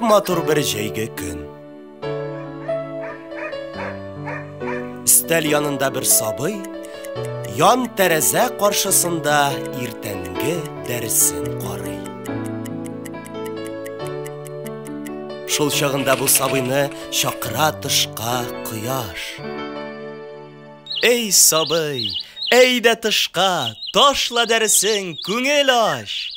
матур бер җәйге көн. Стәл янында бер сабый, ян тәрәзә каршысында иртәнге дәресен карый. Шул чагында бу сабыйны чакыра тышка кояш. Эй сабый, әйдә тышка, ташла дәресен, күңел аш.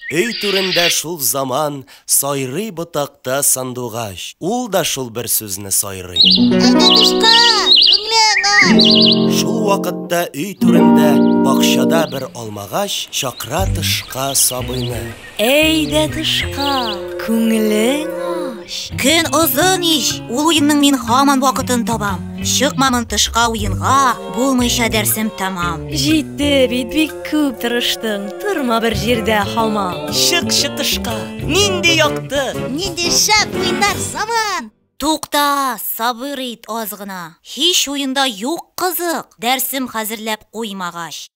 Өй түрендә шул заман сайрый ботакта сандугач. Ул да шул бер сүзне сайрый. Әйдә тышка, күңел аш. Шул вакытта өй түрендә бакчада бер алмагач чакыра тышка сабыйны. Әйдә тышка, күңелең аш. Көн озын иш, ул уенның мин һаман вакытын табам. Чыкмамын тышка уенга, булмыйча дәрсем тамам. Җитте бит, бик күп тырыштың, торма бер җирдә һаман. Чык тышка, нинди якты. Нинди шәп уеннар заман. Тукта, сабыр ит аз гына. Һич уенда юк кызык, дәрсем хәзерләп куймагач.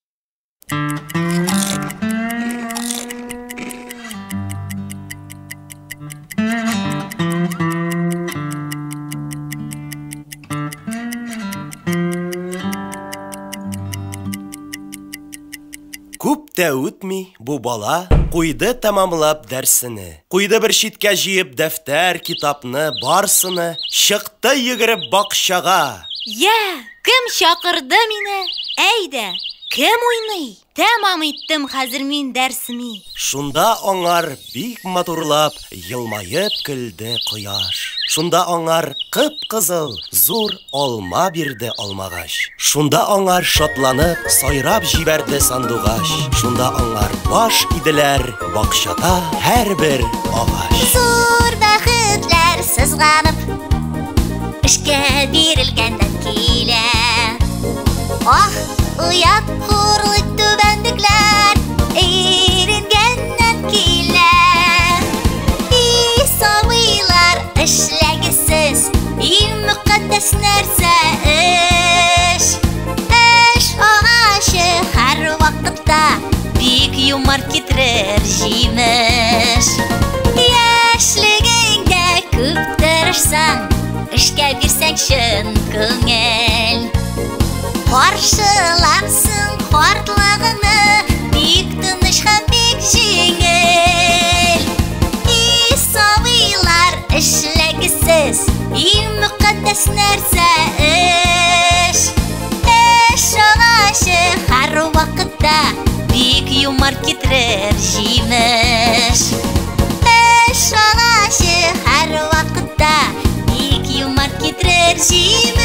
Күп тә үтми, бу бала куйды тамамлап дәрсене. Куйды бер читкә җыеп дәфтәр, китапны, барсыны, чыкты йөгереп бакчага. Я, кем чакырды мине? Әйдә, кем уйный? Тәмам иттем хәзер мин дәрсемне. Шунда аңар бик матурлап елмаеп көлде кояш. Шунда аңар кып-кызыл зур алма бирде алмагач. Шунда аңар шатланып сайрап җибәрде сандугач. Шунда аңар баш иделәр бакчада һәрбер агач. Зур бәхетләр сызганып, эшкә бирелгәндән килә. Ах, уят хурлык түбәнлекләр иренгәннән килә. И сабыйлар эшләгесез, иң мөкатдәс нәрсә эш. Эш агачы һәр вакытта бик юмарт китерер җимеш. Яшьлегеңдә күп тырышсаң, эшкә бирсәң чын күңел. Каршыларсың картлыгыңны, бик тыныч һәм бик җиңел. И сабыйлар эшләгесез, иң мөкатдәс нәрсә эш. Эш агачы һәр вакытта бик юмарт китерер җимеш. Эш агачы һәр вакытта бик юмарт китерер җимеш.